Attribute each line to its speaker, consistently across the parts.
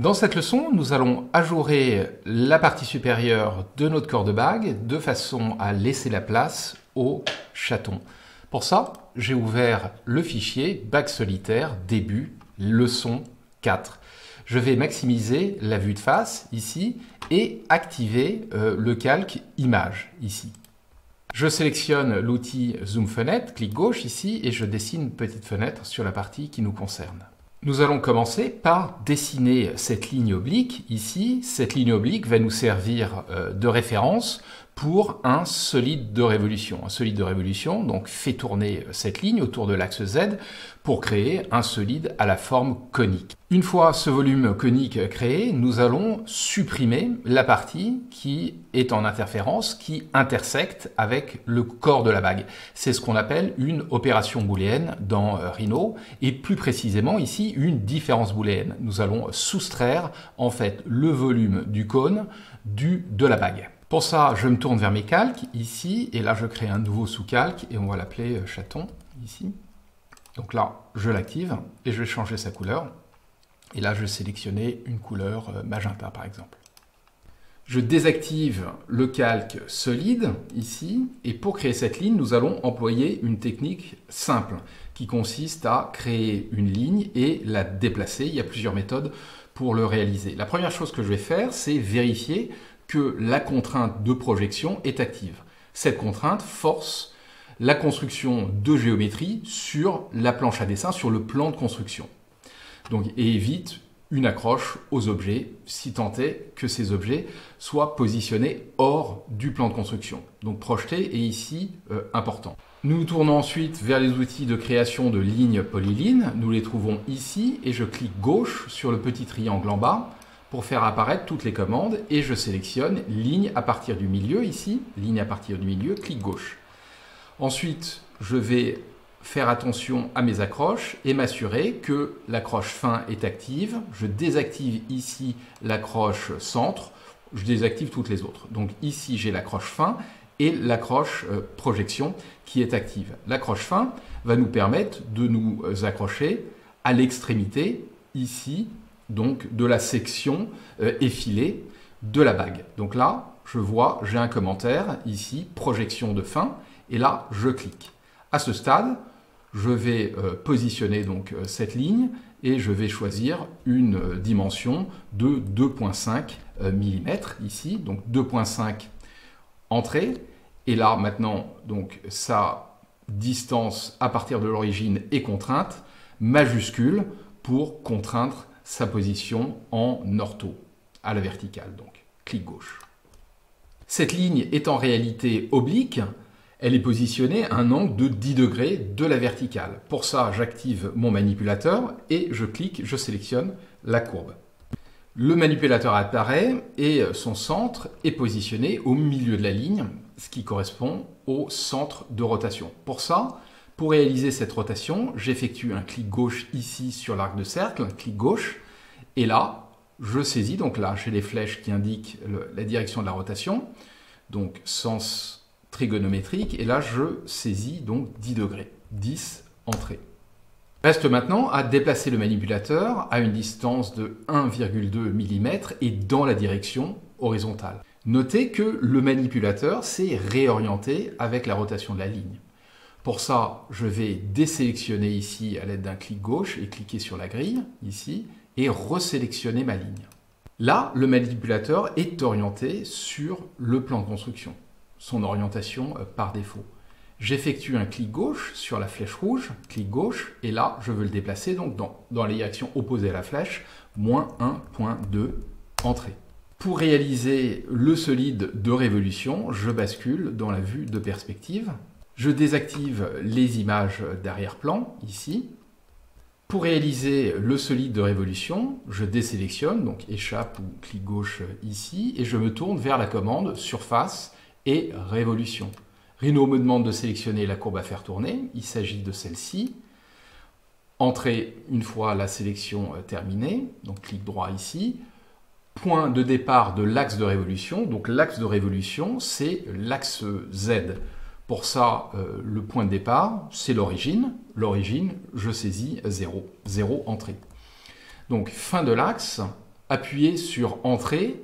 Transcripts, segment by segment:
Speaker 1: Dans cette leçon, nous allons ajourer la partie supérieure de notre corps de bague de façon à laisser la place au chaton. Pour ça, j'ai ouvert le fichier bague solitaire début leçon 4. Je vais maximiser la vue de face ici et activer le calque image ici. Je sélectionne l'outil Zoom Fenêtre, clic gauche ici et je dessine une petite fenêtre sur la partie qui nous concerne. Nous allons commencer par dessiner cette ligne oblique ici. Cette ligne oblique va nous servir de référence pour un solide de révolution. Un solide de révolution donc fait tourner cette ligne autour de l'axe Z pour créer un solide à la forme conique. Une fois ce volume conique créé, nous allons supprimer la partie qui est en interférence, qui intersecte avec le corps de la bague. C'est ce qu'on appelle une opération booléenne dans Rhino et plus précisément ici une différence booléenne. Nous allons soustraire en fait le volume du cône de la bague. Pour ça, je me tourne vers mes calques ici et là je crée un nouveau sous-calque et on va l'appeler chaton ici. Donc là, je l'active et je vais changer sa couleur. Et là, je vais sélectionner une couleur magenta par exemple. Je désactive le calque solide ici et pour créer cette ligne, nous allons employer une technique simple qui consiste à créer une ligne et la déplacer. Il y a plusieurs méthodes pour le réaliser. La première chose que je vais faire, c'est vérifier que la contrainte de projection est active. Cette contrainte force la construction de géométrie sur la planche à dessin, sur le plan de construction. Donc, et évite une accroche aux objets, si tant est que ces objets soient positionnés hors du plan de construction. Donc projeté est ici important. Nous nous tournons ensuite vers les outils de création de lignes polylignes. Nous les trouvons ici et je clique gauche sur le petit triangle en bas pour faire apparaître toutes les commandes et je sélectionne ligne à partir du milieu ici, ligne à partir du milieu, clic gauche. Ensuite, je vais faire attention à mes accroches et m'assurer que l'accroche fin est active. Je désactive ici l'accroche centre, je désactive toutes les autres. Donc ici, j'ai l'accroche fin et l'accroche projection qui est active. L'accroche fin va nous permettre de nous accrocher à l'extrémité ici, donc de la section effilée de la bague. Donc là, je vois, j'ai un commentaire ici, projection de fin, et là, je clique. À ce stade, je vais positionner donc cette ligne et je vais choisir une dimension de 2,5 mm ici, donc 2,5 entrée. Et là, maintenant, donc sa distance à partir de l'origine est contrainte, majuscule pour contraindre sa position en ortho, à la verticale, donc clic gauche. Cette ligne est en réalité oblique, elle est positionnée à un angle de 10 degrés de la verticale. Pour ça, j'active mon manipulateur et je clique, je sélectionne la courbe. Le manipulateur apparaît et son centre est positionné au milieu de la ligne, ce qui correspond au centre de rotation. Pour ça, pour réaliser cette rotation, j'effectue un clic gauche ici sur l'arc de cercle, clic gauche, et là, je saisis, donc là, j'ai les flèches qui indiquent la direction de la rotation, donc sens trigonométrique, et là, je saisis donc 10 degrés, 10 entrées. Reste maintenant à déplacer le manipulateur à une distance de 1,2 mm et dans la direction horizontale. Notez que le manipulateur s'est réorienté avec la rotation de la ligne. Pour ça, je vais désélectionner ici à l'aide d'un clic gauche et cliquer sur la grille, ici, et resélectionner ma ligne. Là, le manipulateur est orienté sur le plan de construction, son orientation par défaut. J'effectue un clic gauche sur la flèche rouge, clic gauche, et là, je veux le déplacer donc dans les directions opposées à la flèche, moins 1,2, entrée. Pour réaliser le solide de révolution, je bascule dans la vue de perspective. Je désactive les images d'arrière-plan, ici. Pour réaliser le solide de révolution, je désélectionne, donc échappe ou clic gauche ici, et je me tourne vers la commande surface et révolution. Rhino me demande de sélectionner la courbe à faire tourner, il s'agit de celle-ci. Entrée une fois la sélection terminée, donc clic droit ici. Point de départ de l'axe de révolution, donc l'axe de révolution c'est l'axe Z. Pour ça, le point de départ, c'est l'origine. L'origine, je saisis 0. 0 entrée. Donc, fin de l'axe, appuyer sur Entrée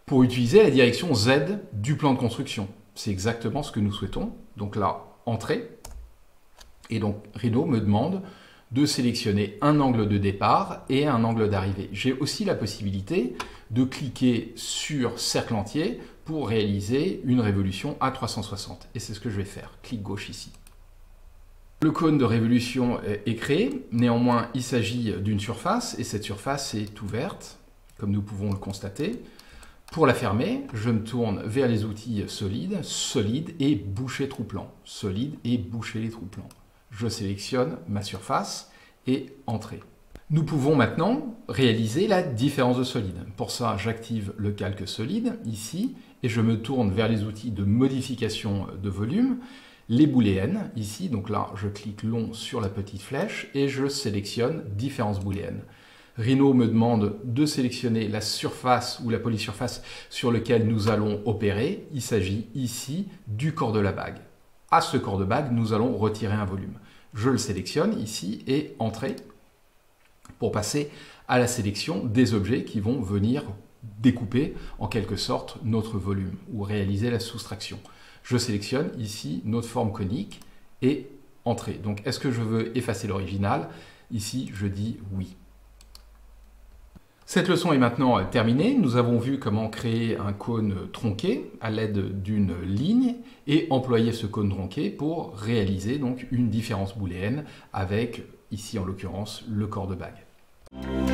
Speaker 1: pour utiliser la direction Z du plan de construction. C'est exactement ce que nous souhaitons. Donc là, Entrée. Et donc Rhino me demande de sélectionner un angle de départ et un angle d'arrivée. J'ai aussi la possibilité de cliquer sur cercle entier pour réaliser une révolution à 360. Et c'est ce que je vais faire. Clic gauche ici. Le cône de révolution est créé. Néanmoins, il s'agit d'une surface et cette surface est ouverte, comme nous pouvons le constater. Pour la fermer, je me tourne vers les outils solides, solide et boucher trou plan. Solide et boucher les trous plans. Je sélectionne ma surface et Entrée. Nous pouvons maintenant réaliser la différence de solide. Pour ça, j'active le calque solide ici et je me tourne vers les outils de modification de volume, les booléennes ici. Donc là, je clique long sur la petite flèche et je sélectionne différence booléenne. Rhino me demande de sélectionner la surface ou la polysurface sur laquelle nous allons opérer. Il s'agit ici du corps de la bague. À ce corps de bague, nous allons retirer un volume. Je le sélectionne ici et Entrée pour passer à la sélection des objets qui vont venir découper en quelque sorte notre volume ou réaliser la soustraction. Je sélectionne ici notre forme conique et Entrée. Donc est-ce que je veux effacer l'original? Ici, je dis oui. Cette leçon est maintenant terminée. Nous avons vu comment créer un cône tronqué à l'aide d'une ligne et employer ce cône tronqué pour réaliser donc une différence booléenne avec, ici en l'occurrence, le corps de bague.